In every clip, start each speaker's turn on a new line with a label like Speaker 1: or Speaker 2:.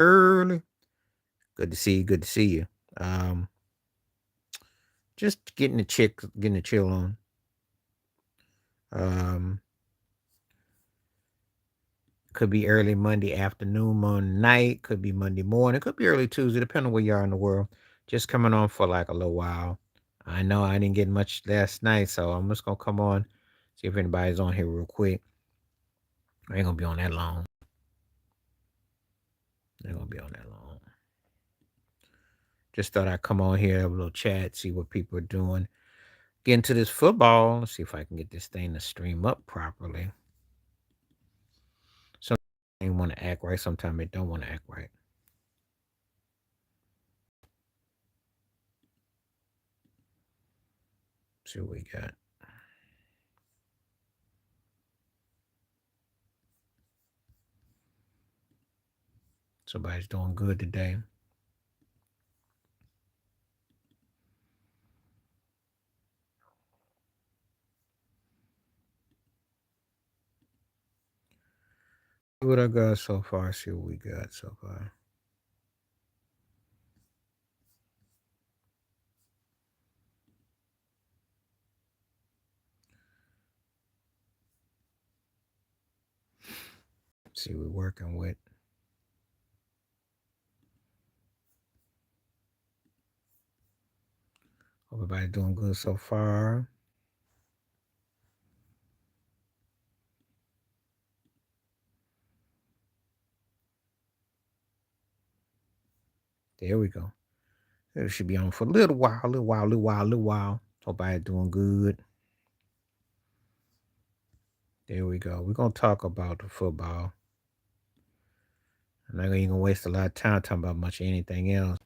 Speaker 1: early. Good to see you. Good to see you. Um, just getting the chill on. Um, could be early Monday afternoon, Monday night. Could be Monday morning. Could be early Tuesday, depending on where you are in the world. Just coming on for like a little while. I know I didn't get much last night, so I'm just gonna come on, see if anybody's on here real quick. I ain't gonna be on that long. I ain't gonna be on that long. Just thought I'd come on here, have a little chat, see what people are doing. Get into this football. Let's see if I can get this thing to stream up properly. Sometimes they want to act right, sometimes they don't want to act right. See what we got. Somebody's doing good today. See what I got so far. See what we got so far. See what we're working with. Everybody doing good so far. There we go. It should be on for a little while. Everybody doing good. There we go. We're gonna talk about the football. I'm not even gonna waste a lot of time talking about much of anything else.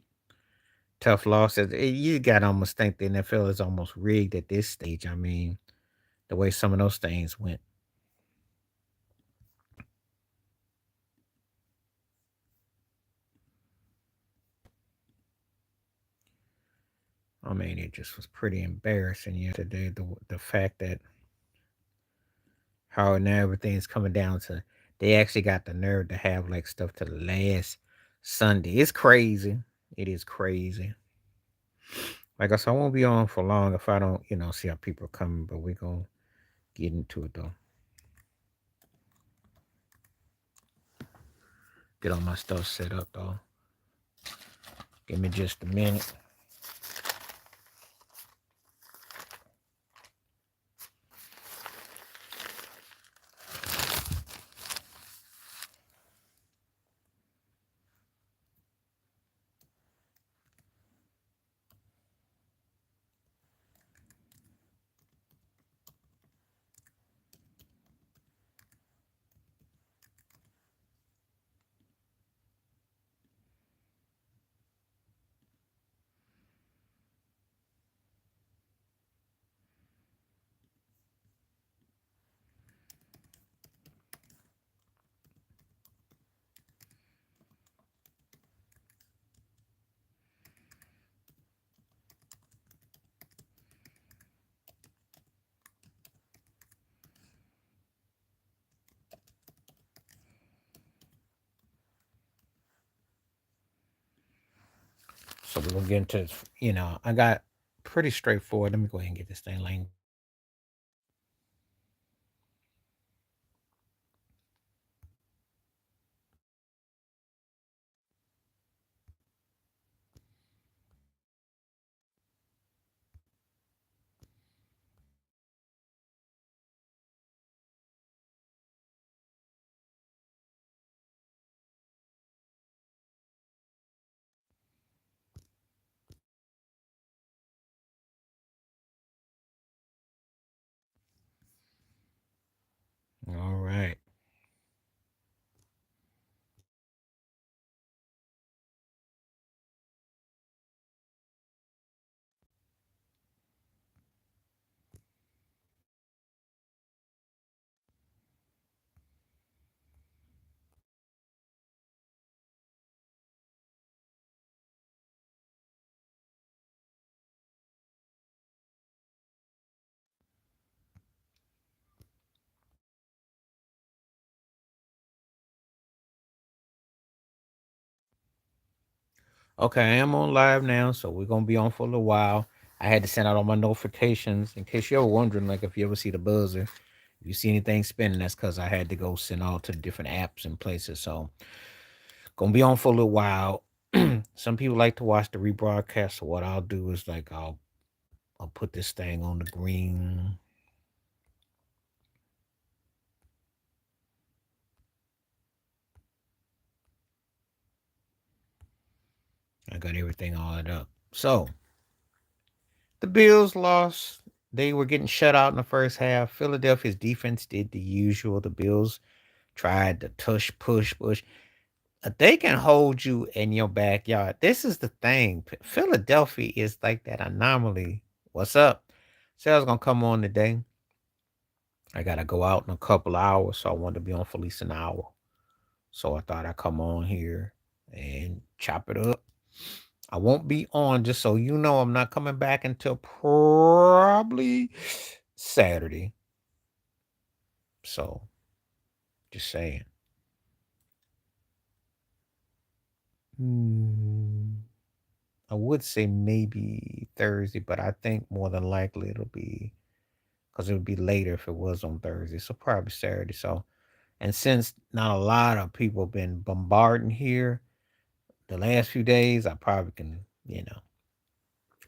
Speaker 1: Tough losses. You got to almost think the NFL is almost rigged at this stage. I mean, the way some of those things went. I mean, it just was pretty embarrassing yesterday. The fact that how now everything's coming down to they actually got the nerve to have like stuff to the last Sunday. It's crazy. It is crazy. Like I said, I won't be on for long if I don't, see how people are coming. But we're gonna get into it though. Get all my stuff set up though. Give me just a minute. So we're gonna get into I got pretty straightforward. Let me go ahead and get this thing linked. Okay, I am on live now, so we're gonna be on for a little while. I had to send out all my notifications in case you're ever wondering, like if you ever see the buzzer, if you see anything spinning, that's because I had to go send all to the different apps and places. So gonna be on for a little while. Some people like to watch the rebroadcast. So what I'll do is like I'll put this thing on the green. I got everything all it up. So the Bills lost. They were getting shut out in the first half. Philadelphia's defense did the usual. The Bills tried to tush, push, push. They can hold you in your backyard. This is the thing. Philadelphia is like that anomaly. What's up? Sales gonna come on today. I gotta go out in a couple hours, so I wanted to be on for at least an hour. So I thought I'd come on here and chop it up. I won't be on, just so you know, I'm not coming back until probably Saturday. So just saying. Hmm, I would say maybe Thursday, but I think more than likely it'll be because it would be later if it was on Thursday. So probably Saturday. So, and since not a lot of people have been bombarding here the last few days, I probably can,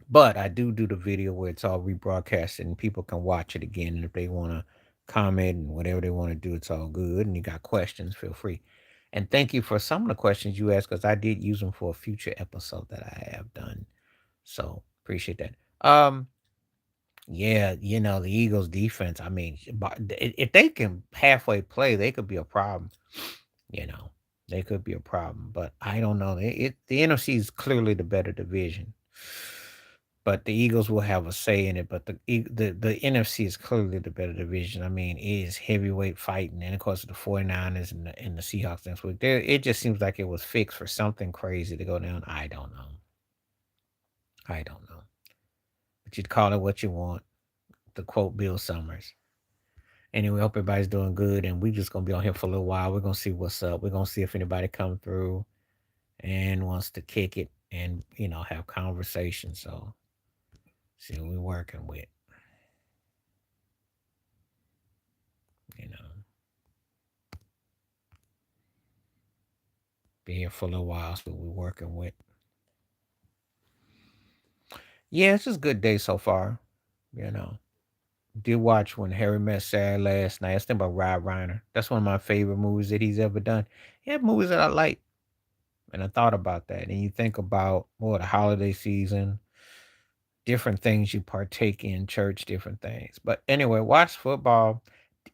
Speaker 1: But I do the video where it's all rebroadcasted and people can watch it again. And if they want to comment and whatever they want to do, it's all good. And you got questions, feel free. And thank you for some of the questions you asked because I did use them for a future episode that I have done. So appreciate that. Yeah, the Eagles defense, I mean, if they can halfway play, they could be a problem, you know. They could be a problem, but I don't know. The NFC is clearly the better division. But the Eagles will have a say in it, but the NFC is clearly the better division. I mean, it is heavyweight fighting, and of course the 49ers and the Seahawks next week. It just seems like it was fixed for something crazy to go down. I don't know. I don't know. But you'd call it what you want. To quote Bill Summers. Anyway, hope everybody's doing good, and we just gonna be on here for a little while. We're gonna see what's up. We're gonna see if anybody come through and wants to kick it and have conversation. So see what we're working with. You know, be here for a little while. So we're working with. Yeah, it's just a good day so far. You know, did watch When Harry Met Sally last night. I was thinking about Ryde Reiner. That's one of my favorite movies that he's ever done. He had movies that I like, and I thought about that. And you think about the holiday season, different things you partake in church, different things. But anyway, watch football.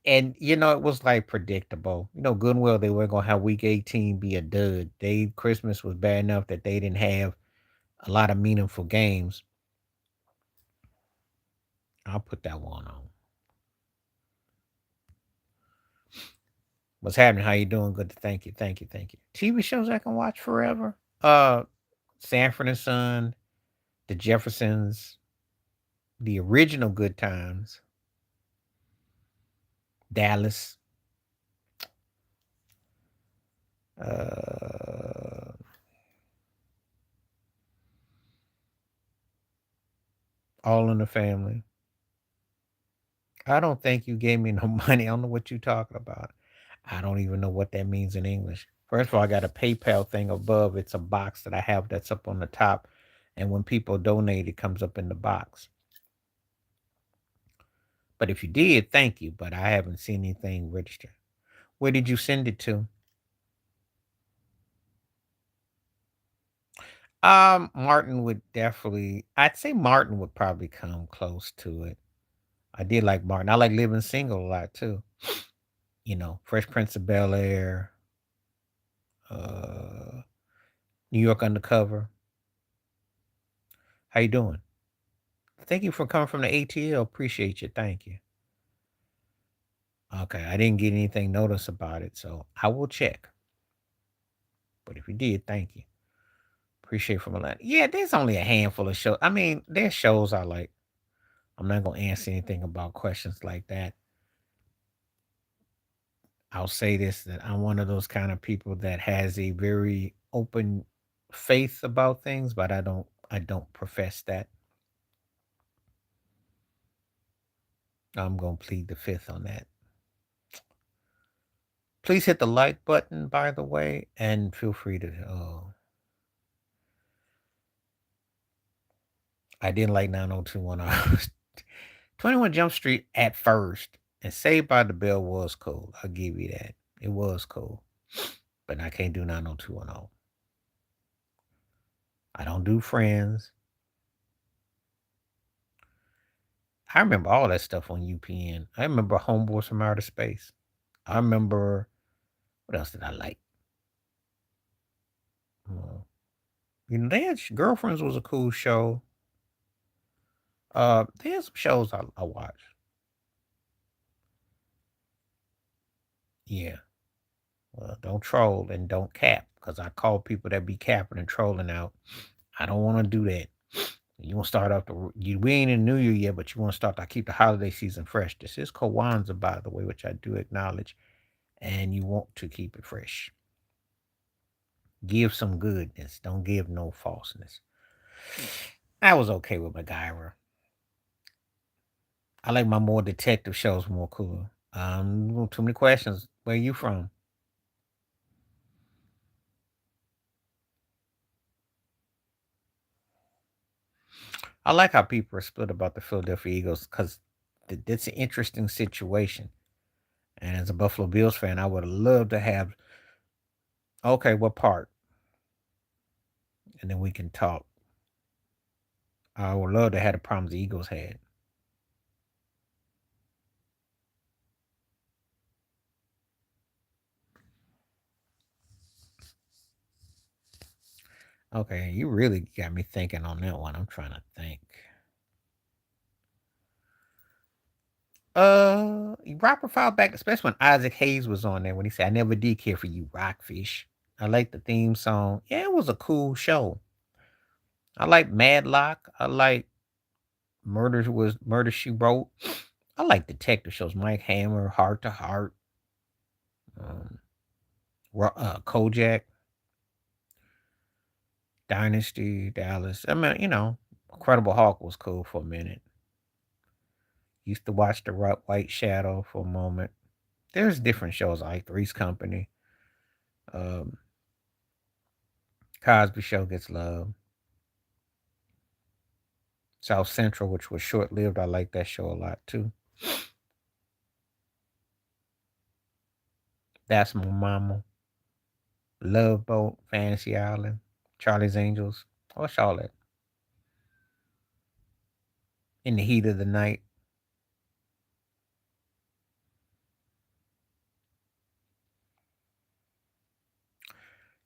Speaker 1: And it was like predictable. Goodwill, they were gonna have week 18 be a dud. Christmas was bad enough that they didn't have a lot of meaningful games. I'll put that one on. What's happening? How you doing? Good to thank you. Thank you. Thank you. TV shows I can watch forever. Sanford and Son, The Jeffersons, the original Good Times, Dallas, uh All in the Family. I don't think you gave me no money. I don't know what you're talking about. I don't even know what that means in English. First of all, I got a PayPal thing above. It's a box that I have that's up on the top. And when people donate, it comes up in the box. But if you did, thank you. But I haven't seen anything registered. Where did you send it to? Martin would definitely, I'd say Martin would probably come close to it. I did like Martin. I like Living Single a lot too. Fresh Prince of Bel Air, uh, New York Undercover. How you doing? Thank you for coming from the ATL. Appreciate you. Thank you. Okay, I didn't get anything notice about it, so I will check. But if you did, thank you. Appreciate from a lot. Yeah, there's only a handful of shows. I mean, there's shows I like. I'm not gonna answer anything about questions like that. I'll say this that I'm one of those kind of people that has a very open faith about things, but I don't profess that. I'm gonna plead the fifth on that. Please hit the like button, by the way, and feel free to. I didn't like 90210. 21 Jump Street at first, and Saved by the Bell was cool. I'll give you that. It was cool, but I can't do 90210. I don't do Friends. I remember all that stuff on UPN. I remember Homeboys from Outer Space. I remember what else did I like? Uh, they had Girlfriends was a cool show. They had some shows I watched. Yeah. Don't troll and don't cap, because I call people that be capping and trolling out. I don't want to do that. You want to start off we ain't in New Year yet, but you want to start to keep the holiday season fresh. This is Kwanzaa, by the way, which I do acknowledge, and you want to keep it fresh. Give some goodness. Don't give no falseness. I was okay with MacGyver. I like my more detective shows more cool. Too many questions. Where you from? I like how people are split about the Philadelphia Eagles because it's an interesting situation. And as a Buffalo Bills fan, I would have loved to have. Okay, what part? And then we can talk. I would love to have the problems the Eagles had. Okay, you really got me thinking on that one. I'm trying to think. Rock profile back, especially when Isaac Hayes was on there when he said, "I never did care for you, Rockfish." I like the theme song. Yeah, it was a cool show. I like Madlock. I like Murder She Wrote. I like detective shows. Mike Hammer, Heart to Heart, um, Kojak, Dynasty, Dallas. I mean, Incredible Hulk was cool for a minute. Used to watch the White Shadow for a moment. There's different shows I like Three's Company. Um, Cosby Show gets love. South Central, which was short lived. I like that show a lot too. That's My Mama. Love Boat, Fantasy Island, Charlie's Angels. What's all that? In the Heat of the Night.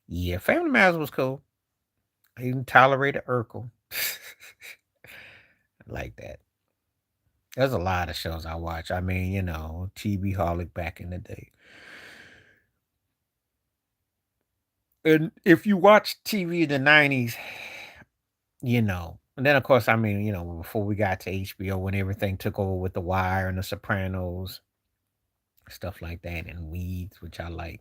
Speaker 1: Yeah, Family Matters was cool. I even tolerated Urkel. Like that. There's a lot of shows I watch. I mean, TV Holic back in the day. And if you watch TV in the 90s, and then of course, I mean, before we got to HBO, when everything took over with The Wire and The Sopranos, stuff like that, and Weeds, which I like.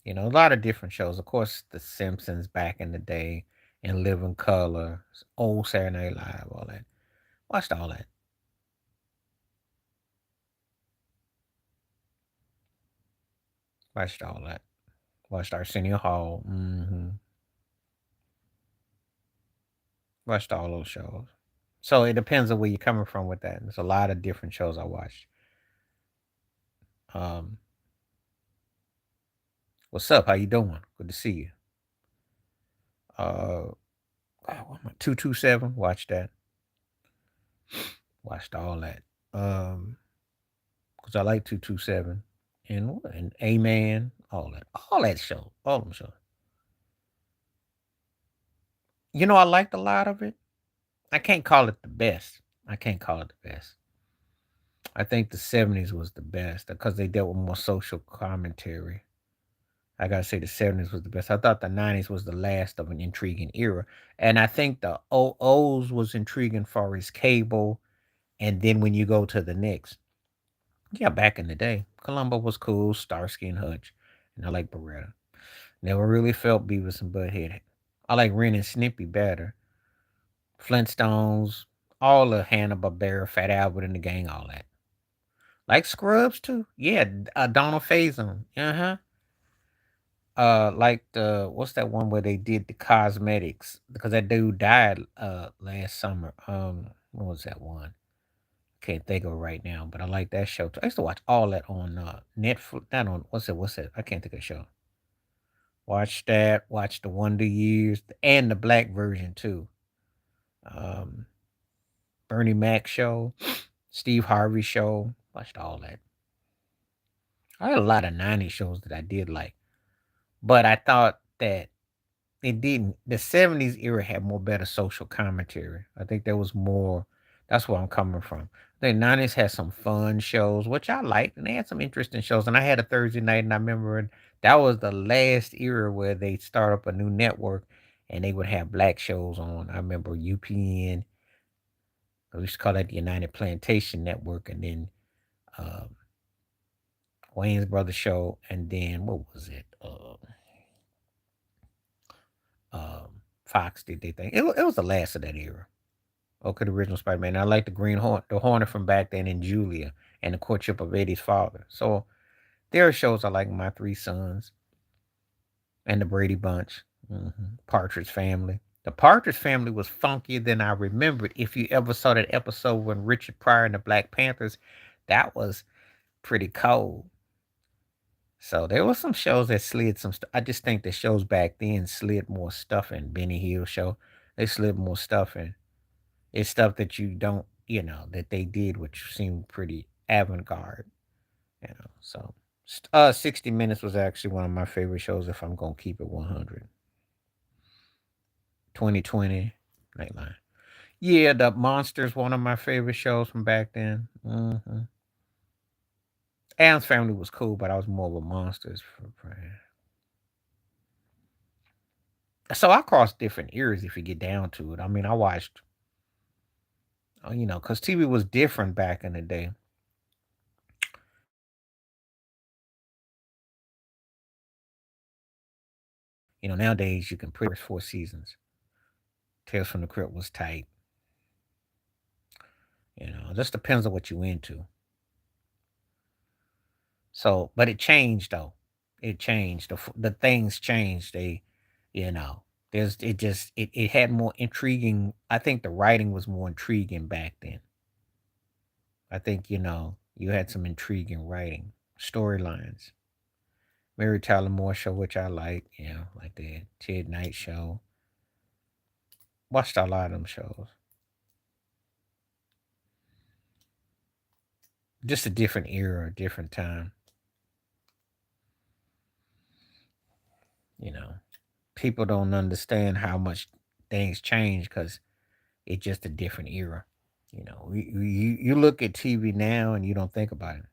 Speaker 1: A lot of different shows. Of course, The Simpsons back in the day, and Living Color, old Saturday Night Live, all that. Watched all that. Watched all that. Watched Arsenio Hall. Watched all those shows. So it depends on where you're coming from with that. There's a lot of different shows I watched. Um, what's up? How you doing? Good to see you. Uh, 227. Watched that. Watched all that. Because I like 227 and A Man. All that show. All them shows. I liked a lot of it. I can't call it the best. I can't call it the best. I think the 70s was the best because they dealt with more social commentary. I gotta say the 70s was the best. I thought the 90s was the last of an intriguing era. And I think the O.O.'s was intriguing for his cable. And then when you go to the next, yeah, back in the day, Columbo was cool, Starsky and Hutch. And I like Beretta. Never really felt Beavis and Butthead. I like Ren and Snippy better. Flintstones, all the Hanna-Barbera, Fat Albert and the Gang, all that. Like Scrubs too. Yeah, Donald Faison. Uh-huh. Like the what's that one where they did the cosmetics because that dude died last summer. What was that one? Can't think of it right now, but I like that show too. I used to watch all that on Netflix. Not on what's it? I can't think of the show. Watch that. Watch the Wonder Years and the black version too. Um, Bernie Mac show, Steve Harvey show. Watched all that. I had a lot of '90s shows that I did like, but I thought that it didn't. The '70s era had more better social commentary. I think there was more. That's where I'm coming from. The '90s had some fun shows, which I liked, and they had some interesting shows. And I had a Thursday night, and I remember that was the last era where they start up a new network, and they would have black shows on. I remember UPN. We used to call that the United Plantation Network, and then um, Wayne's Brother Show, and then what was it? Fox did they thing. It was the last of that era. Okay, the original Spider-Man. I like the the Hornet from back then, and Julia, and the courtship of Eddie's father. So there are shows I like. My Three Sons and the Brady Bunch, Partridge Family. The Partridge Family was funkier than I remembered. If you ever saw that episode when Richard Pryor and the Black Panthers, that was pretty cold. So there were some shows that slid some stuff. I just think the shows back then slid more stuff in. Benny Hill show, they slid more stuff in. It's stuff that you don't, that they did, which seemed pretty avant-garde, So, 60 Minutes was actually one of my favorite shows. If I'm gonna keep it 100, 2020, Nightline. Yeah, the Monsters, one of my favorite shows from back then. Adam's Family was cool, but I was more of a Monsters fan. So I crossed different eras if you get down to it. I mean, I watched, because TV was different back in the day. Nowadays you can pretty 4 seasons. Tales from the Crypt was tight. It just depends on what you into. So, but it changed though. It changed. The things changed. You know, it had more intriguing. I think the writing was more intriguing back then. I think you had some intriguing writing storylines. Mary Tyler Moore show, which I like. Like the Ted Knight show. Watched a lot of them shows. Just a different era, a different time. You know, people don't understand how much things change because it's just a different era. You look at TV now and you don't think about it.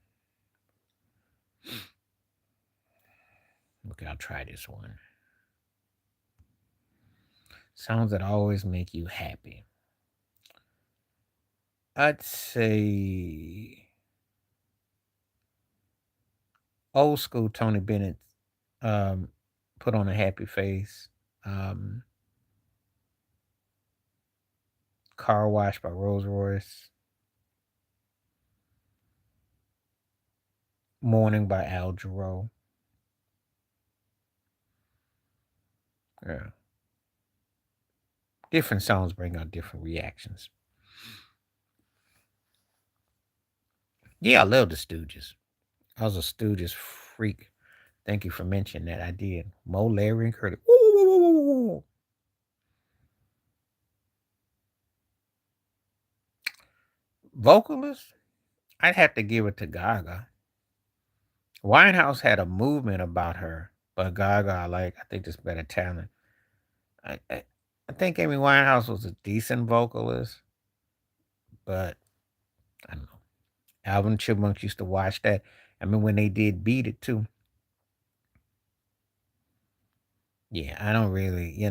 Speaker 1: Okay, I'll try this one. Sounds that always make you happy. I'd say old school Tony Bennett, um, put on a happy face. Um, Car Wash by Rose Royce. Morning by Al Jarreau. Yeah. Different songs bring out different reactions. Yeah, I love the Stooges. I was a Stooges freak. Thank you for mentioning that. I did. Mo, Larry, and Curly. Woo, woo, woo, woo, woo, woo. Vocalist, I'd have to give it to Gaga. Winehouse had a movement about her, but Gaga, I think there's better talent. I, I, I think Amy Winehouse was a decent vocalist, but I don't know. Alvin Chipmunks used to watch that. I mean, when they did Beat It too. Yeah, I don't really.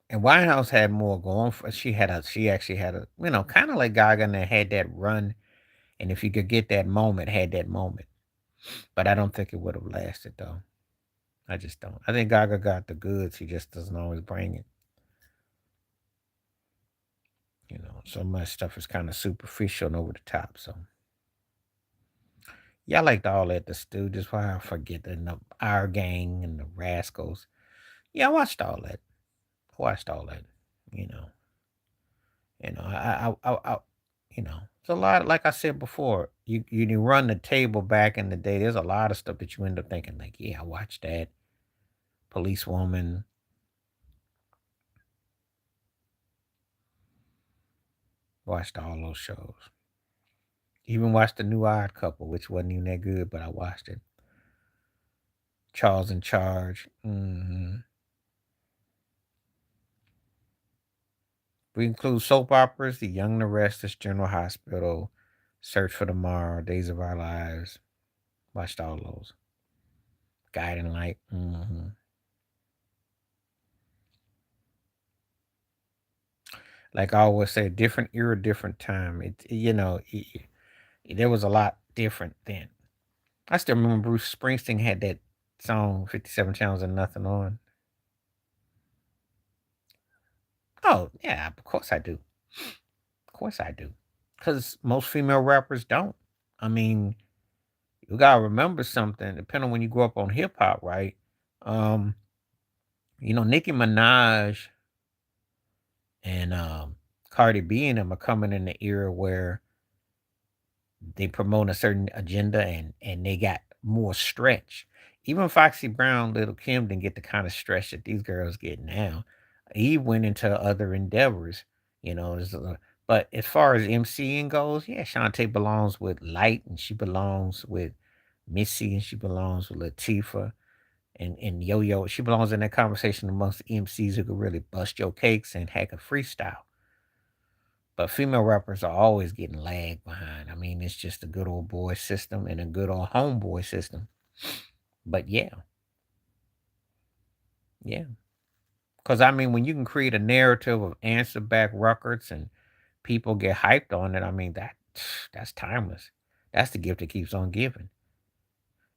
Speaker 1: And Winehouse had more going for. She actually had a, kind of like Gaga, and that had that run. And if you could get that moment, had that moment. But I don't think it would have lasted though. I just don't. I think Gaga got the goods. He just doesn't always bring it. So much stuff is kind of superficial and over the top. So yeah, I liked all that. The Stooges. Why I forget the Our Gang and the Rascals. Yeah, I watched all that. I watched all that. You know. I it's a lot. Like I said before, you run the table back in the day. There's a lot of stuff that you end up thinking like, yeah, I watched that. Policewoman. Watched all those shows. Even watched the new Odd Couple, which wasn't even that good, but I watched it. Charles in Charge. We include soap operas, The Young and the Restless, General Hospital, Search for Tomorrow, Days of Our Lives. Watched all those. Guiding Light. Like I always say, different era, different time. There was a lot different then. I still remember Bruce Springsteen had that song, 57 Channels and Nothing On. Oh, yeah, of course I do. Of course I do. Because most female rappers don't. I mean, you gotta remember something, depending on when you grow up on hip hop, right? Um, Nicki Minaj and Cardi B and them are coming in the era where they promote a certain agenda and they got more stretch. Even Foxy Brown, Little Kim didn't get the kind of stretch that these girls get now. Eve went into other endeavors, but as far as MCing goes, yeah, Shantae belongs with Light and she belongs with Missy and she belongs with Latifah and Yo Yo. She belongs in that conversation amongst MCs who could really bust your cakes and hack a freestyle. But female rappers are always getting lagged behind. I mean, it's just a good old boy system and a good old homeboy system. But yeah, yeah. Because I mean, when you can create a narrative of answer back records and people get hyped on it, I mean that's timeless. That's the gift that keeps on giving.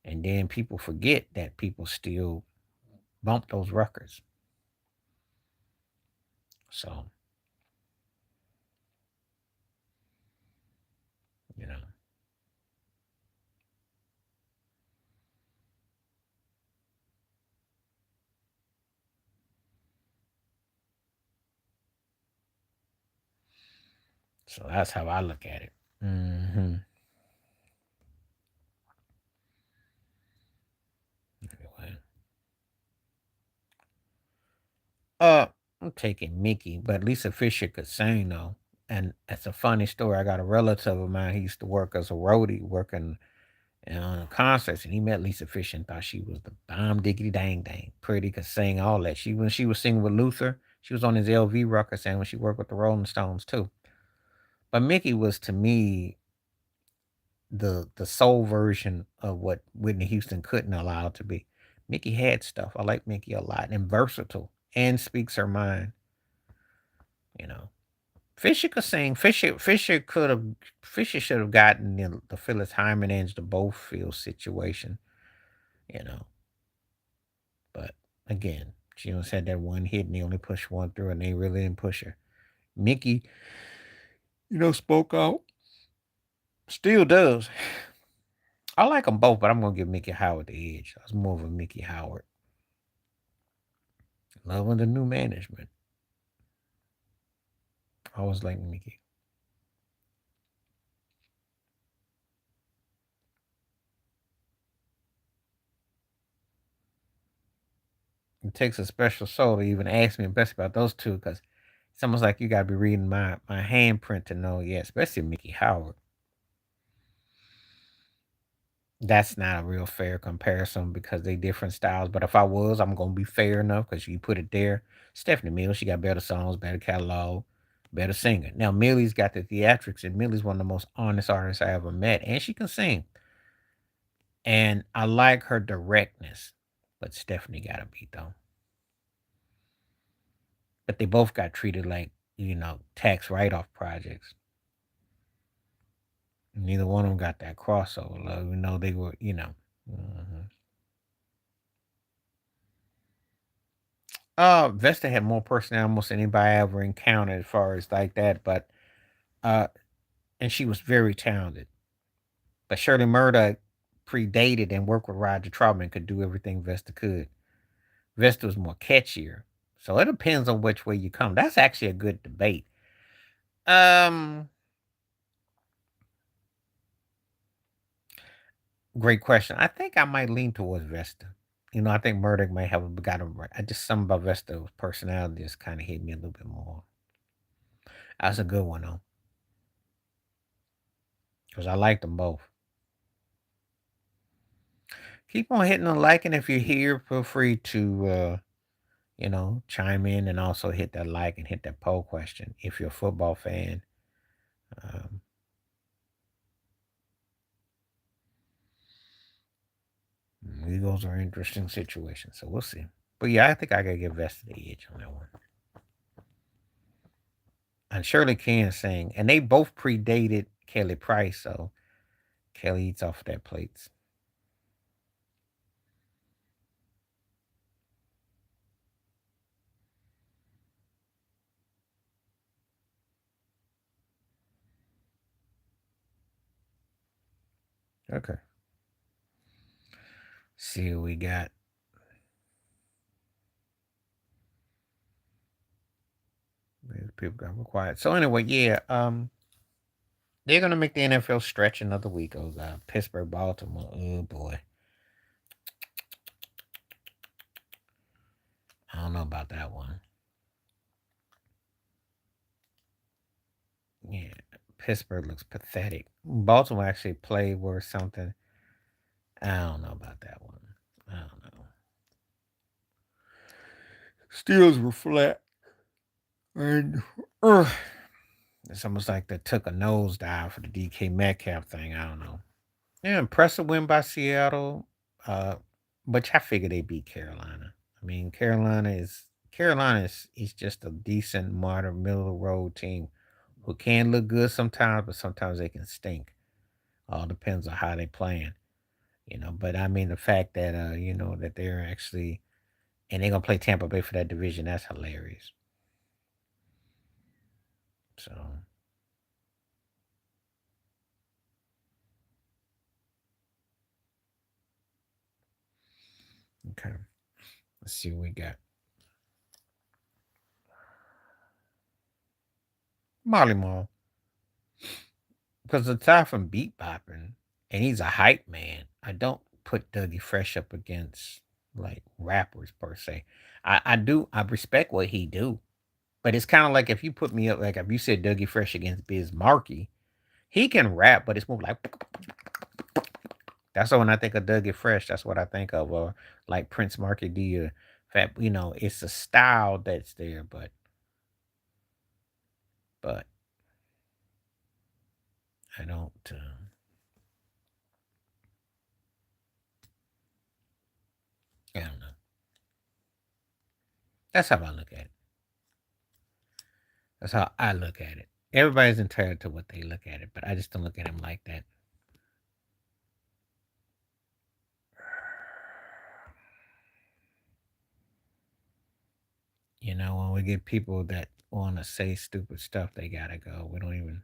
Speaker 1: And then people forget that people still bump those records. So, you know. So that's how I look at it. Hmm. Anyway. Uh, I'm taking Mickey, but Lisa Fisher could sing though. And it's a funny story. I got a relative of mine. He used to work as a roadie, working on concerts, and he met Lisa Fisher and thought she was the bomb diggity dang dang, pretty, could sing all that. When she was singing with Luther, she was on his LV record, saying when she worked with the Rolling Stones too. But Mickey was to me the soul version of what Whitney Houston couldn't allow to be. Mickey had stuff. I like Mickey a lot and versatile and speaks her mind. You know, Fisher could sing. Fisher should have gotten the Phyllis Hyman and the Bofield situation. You know, but again, she only had that one hit and they only pushed one through and they really didn't push her. Mickey, spoke out. Still does. I like them both, but I'm gonna give Mickey Howard the edge. I was more of a Mickey Howard. Loving the new management. I always like Mickey. It takes a special soul to even ask me best about those two because it's almost like you gotta be reading my handprint to know, yeah, especially Mickey Howard. That's not a real fair comparison because they different styles. But if I was, I'm gonna be fair enough because you put it there. Stephanie Mills, she got better songs, better catalog, better singer. Now Millie's got the theatrics, and Millie's one of the most honest artists I ever met, and she can sing. And I like her directness, but Stephanie got a beat though. But they both got treated like tax write off projects. Neither one of them got that crossover love, even though they were. Mhm. Vesta had more personality than almost anybody I ever encountered as far as like that, but uh, and she was very talented. But Shirley Murdoch predated and worked with Roger Troutman, could do everything Vesta could. Vesta was more catchier. So it depends on which way you come. That's actually a good debate. Um, Great question. I think I might lean towards Vesta. I think Murdoch may have got him right. I just something about Vesta's personality just kind of hit me a little bit more. That's a good one though, because I like them both. Keep on hitting the like, and if you're here, feel free to chime in and also hit that like and hit that poll question. If you're a football fan, um, Eagles are an interesting situation, so we'll see. But yeah, I think I gotta give Vesta the edge on that one. And Shirley can sing, and they both predated Kelly Price, so Kelly eats off that plates. Okay. See what we got. People got quiet. So anyway, yeah, they're gonna make the NFL stretch another week. Oh God, Pittsburgh, Baltimore. Oh boy, I don't know about that one. Yeah, Pittsburgh looks pathetic. Baltimore actually played worse something. I don't know about that one. I don't know. Steelers were flat, and it's almost like they took a nosedive for the DK Metcalf thing. I don't know. Yeah, impressive win by Seattle. Uh, but I figured they beat Carolina. I mean, Carolina is just a decent, modern, middle of the road team who can look good sometimes, but sometimes they can stink. All depends on how they playing. But I mean the fact that that they're actually and they're gonna play Tampa Bay for that division, that's hilarious. So okay. Let's see what we got. Molly Mall. Because aside from beat bopping, and he's a hype man, I don't put Dougie Fresh up against like rappers per se. I respect what he do, but it's kind of like if you put me up like if you said Dougie Fresh against Biz Markie, he can rap, but it's more like that's when I think of Dougie Fresh. That's what I think of, or like Prince Markie D. Fat, it's a style that's there, but I don't. I don't know. That's how I look at it. That's how I look at it. Everybody's entitled to what they look at it, but I just don't look at him like that. When we get people that want to say stupid stuff, they gotta go. We don't even.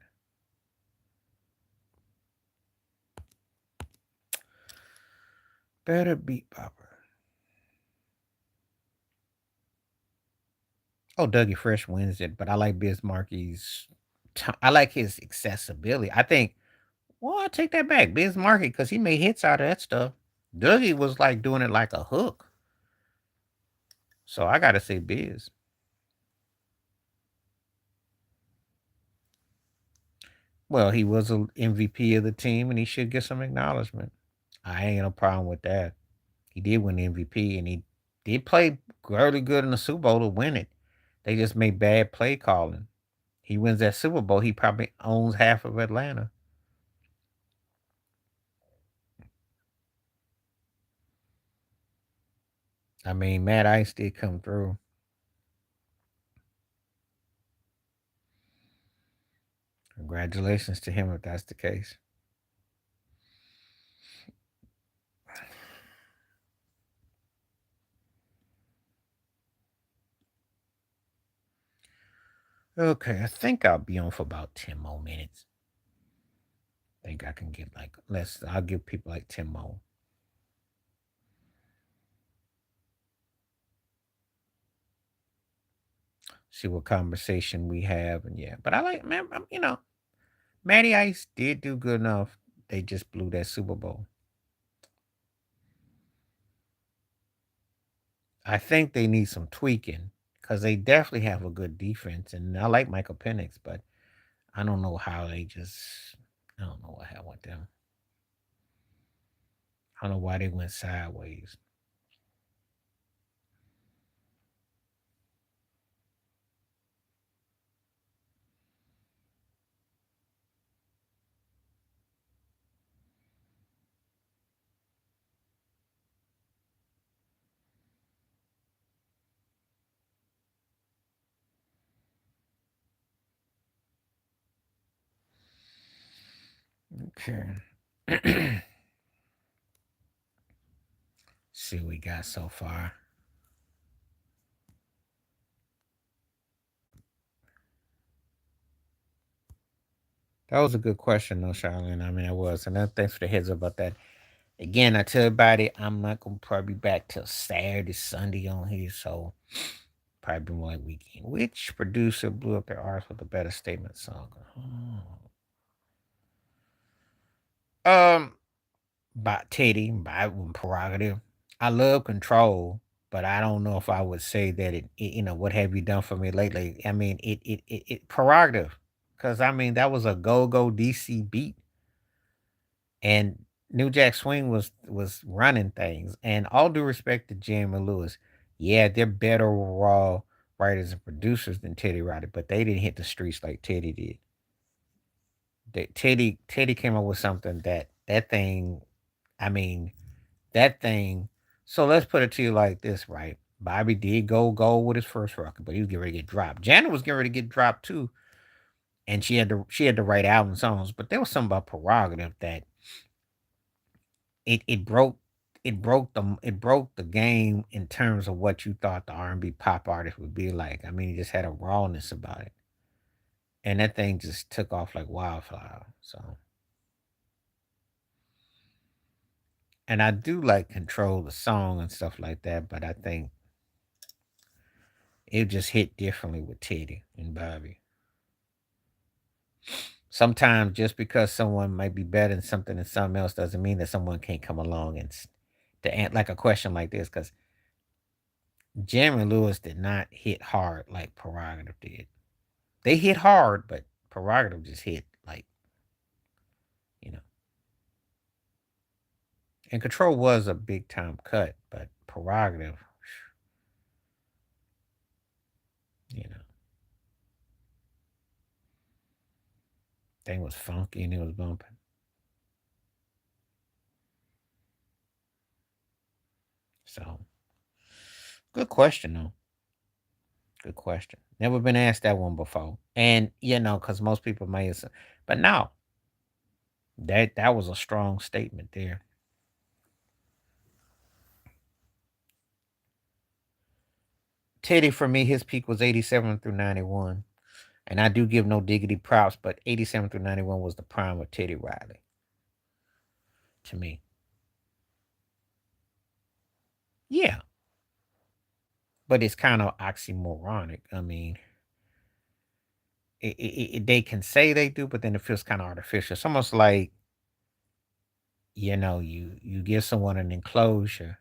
Speaker 1: Better beat Popper. Oh, Dougie Fresh wins it, but I like Biz Markie's. I like his accessibility. I think. Well, I take that back. Biz Markie, because he made hits out of that stuff. Dougie was like doing it like a hook. So I gotta say Biz. Well, he was an MVP of the team, and he should get some acknowledgement. I ain't no problem with that. He did win the MVP, and he did play really good in the Super Bowl to win it. They just made bad play calling. He wins that Super Bowl, he probably owns half of Atlanta. I mean, Matt Ice did come through. Congratulations to him if that's the case. Okay, I think I'll be on for about 10 more minutes. Think I can get like less. I'll give people like 10 more. See what conversation we have, and yeah. But I like, man. Matty Ice did do good enough. They just blew that Super Bowl. I think they need some tweaking because they definitely have a good defense, and I like Michael Penix, but I don't know how they just. I don't know what happened with them. I don't know why they went sideways. Okay. See what we got so far. That was a good question, though, Charlene. I mean, it was. And thanks for the heads up about that. Again, I tell everybody I'm not gonna probably be back till Saturday, Sunday on here, so probably more like weekend. Which producer blew up their arse with a better statement song? Um, by Teddy, by Prerogative. I love Control, but I don't know if I would say that what have you done for me lately? I mean, it Prerogative, because I mean that was a go DC beat, and New Jack Swing was running things. And all due respect to Jim and Lewis, yeah, they're better raw writers and producers than Teddy Riley, but they didn't hit the streets like Teddy did. Teddy came up with something that thing. I mean, that thing. So let's put it to you like this, right? Bobby did go gold with his first record, but he was getting ready to get dropped. Janet was getting ready to get dropped too, and she had to write album songs. But there was something about Prerogative that it broke it broke the game in terms of what you thought the R&B pop artist would be like. I mean, it just had a rawness about it, and that thing just took off like wildfire. So, and I do like control the song and stuff like that, but I think it just hit differently with Teddy and Bobby. Sometimes just because someone might be better than something than something else doesn't mean that someone can't come along and like a question like this, because Jim and Lewis did not hit hard like Prerogative did. They hit hard, but Prerogative just hit like, you know. And Control was a big time cut, but Prerogative, you know, thing was funky and it was bumping. So, good question though. Good question. Never been asked that one before. And because most people may have, but no, that was a strong statement there. Teddy for me, his peak was 87 through 91. And I do give no diggity props, but 87 through 91 was the prime of Teddy Riley to me. Yeah. But it's kind of oxymoronic. I mean, they can say they do, but then it feels kind of artificial. It's almost like, you give someone an enclosure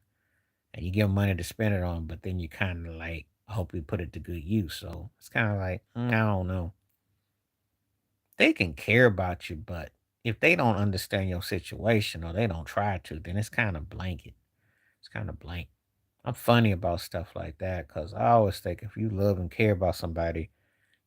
Speaker 1: and you give them money to spend it on, but then you kind of like hope you put it to good use. So it's kind of like, I don't know. They can care about you, but if they don't understand your situation or they don't try to, then it's kind of blanket. It's kind of blank. I'm funny about stuff like that because I always think if you love and care about somebody,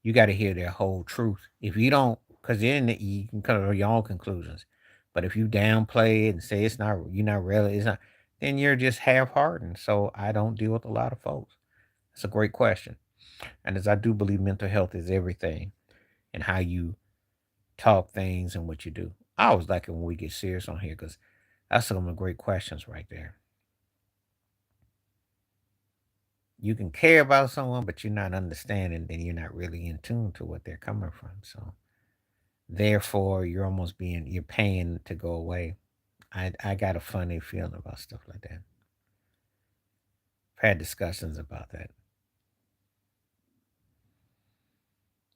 Speaker 1: you got to hear their whole truth. If you don't, because then you can come to your own conclusions. But if you downplay it and say it's not, you're not really, it's not, then you're just half-hearted. So I don't deal with a lot of folks. It's a great question. And as I do believe mental health is everything and how you talk things and what you do. I always like it when we get serious on here because that's some of the great questions right there. You can care about someone, but you're not understanding, then you're not really in tune to what they're coming from. So therefore, you're paying to go away. I got a funny feeling about stuff like that. I've had discussions about that.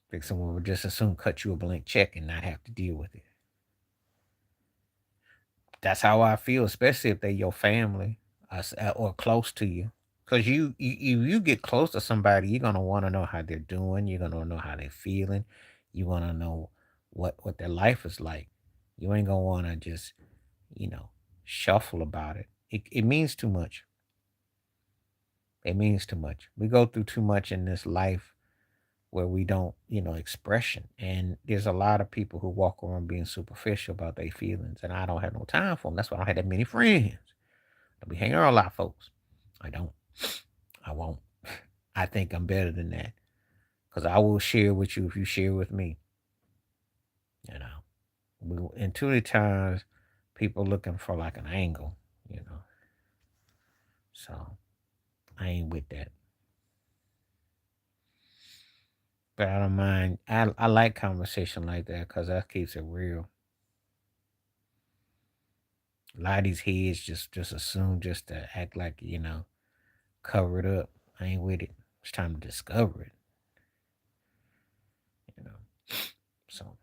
Speaker 1: Think someone would just as soon cut you a blank check and not have to deal with it. That's how I feel, especially if they're your family or close to you. Because you get close to somebody, you're gonna want to know how they're doing. You're gonna know how they're feeling. You want to know what their life is like. You ain't gonna want to just you know shuffle about it. It means too much. It means too much. We go through too much in this life where we don't, expression. And there's a lot of people who walk around being superficial about their feelings, and I don't have no time for them. That's why I don't have that many friends. I'll be hanging around a lot of folks. I don't. I won't. I think I'm better than that because I will share with you if you share with me. You know, and too many times people looking for like an angle. You know, so I ain't with that. But I don't mind. I like conversation like that because that keeps it real. A lot of these heads just assume just to act like cover it up. I ain't with it. It's time to discover it. You know. So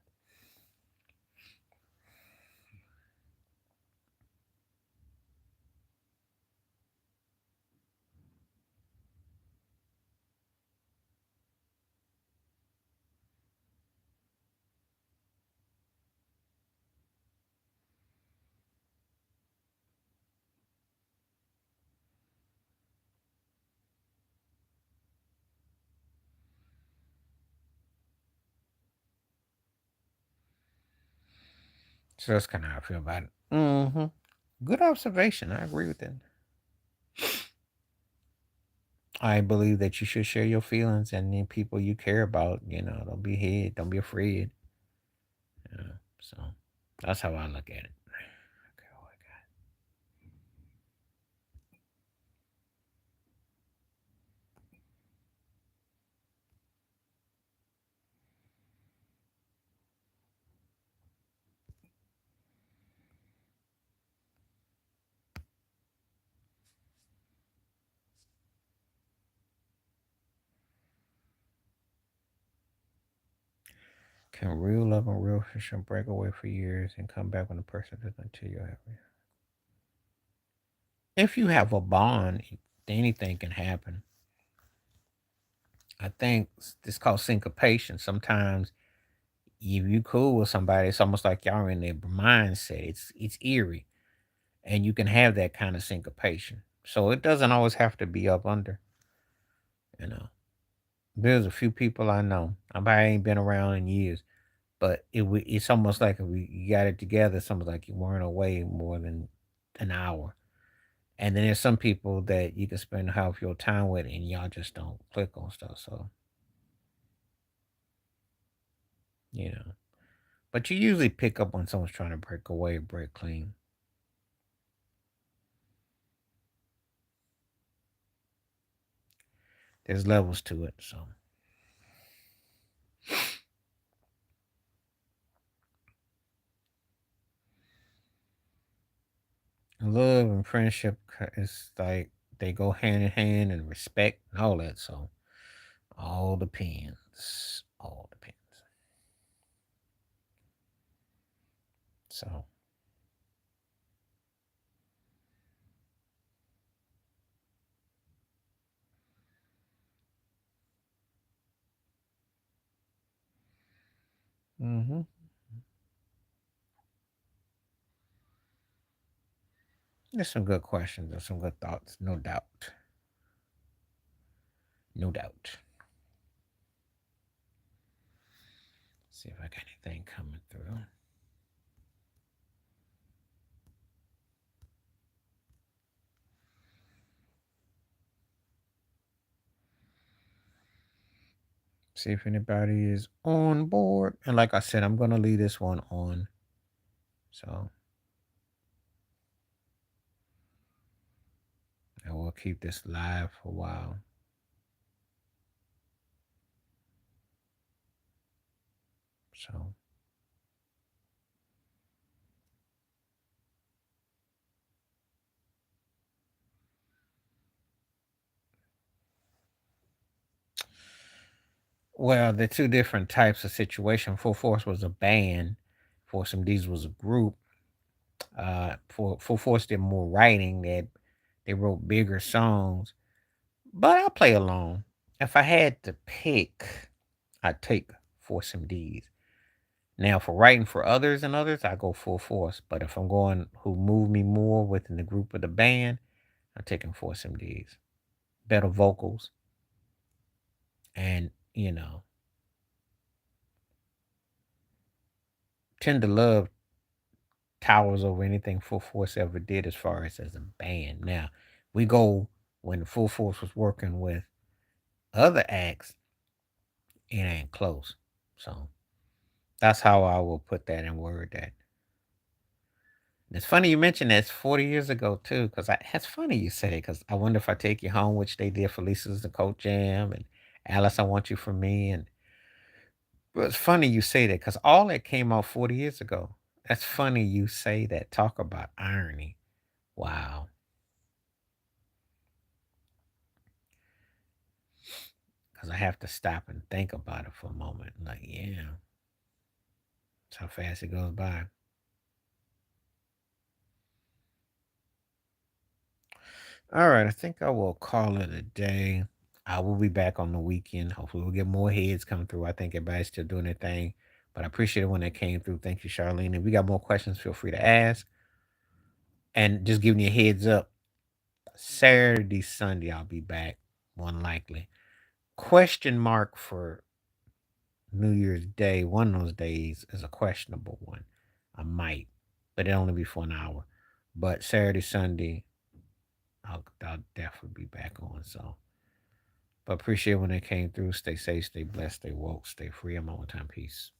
Speaker 1: so that's kind of how I feel about it. Mm-hmm. Good observation. I agree with that. I believe that you should share your feelings and the people you care about. Don't be hid. Don't be afraid. So that's how I look at it. Okay, oh my Can real love and real friendship break away for years and come back when the person doesn't tell you happy? If you have a bond, anything can happen. I think it's called syncopation. Sometimes if you cool with somebody, it's almost like y'all are in their mindset. It's eerie, and you can have that kind of syncopation. So it doesn't always have to be up under. You know, there's a few people I know. I ain't been around in years, but it's almost like if you got it together. It's almost like you weren't away more than an hour. And then there's some people that you can spend half your time with, and y'all just don't click on stuff. So you know, but you usually pick up when someone's trying to break away, break clean. There's levels to it. So love and friendship is like they go hand in hand, and respect and all that. So all depends. All depends. So hmm there's some good questions and some good thoughts, no doubt. No doubt. See if I got anything coming through. See if anybody is on board. And like I said, I'm gonna leave this one on. So I will keep this live for a while. So, well, the two different types of situation. Full Force was a band. Force MDs was a group. For Full Force did more writing. They wrote bigger songs, but I play along. If I had to pick, I'd take Force MDs. Now, for writing for others and others, I go Full Force. But if I'm going who move me more within the group of the band, I'm taking Force MDs. Better vocals, and Tend to Love towers over anything Full Force ever did as a band. Now, we go when Full Force was working with other acts, it ain't close. So that's how I will put that in word. That it's funny you mentioned that's 40 years ago too, because it's funny you said it, because I Wonder If I Take You Home, which they did for Lisa's the Coat Jam, and Alice, I Want You For Me, and but it's funny you say that because all that came out 40 years ago. That's funny you say that. Talk about irony. Wow. Because I have to stop and think about it for a moment. Like, yeah, that's how fast it goes by. All right, I think I will call it a day. I will be back on the weekend. Hopefully, we'll get more heads coming through. I think everybody's still doing their thing, but I appreciate it when they came through. Thank you, Charlene. If we got more questions, feel free to ask. And just giving you a heads up, Saturday, Sunday, I'll be back, one likely. Question mark for New Year's Day. One of those days is a questionable one. I might, but it'll only be for an hour. But Saturday, Sunday, I'll definitely be back on. So, but appreciate when they came through. Stay safe, stay blessed, stay woke, stay free. I'm on time. Peace.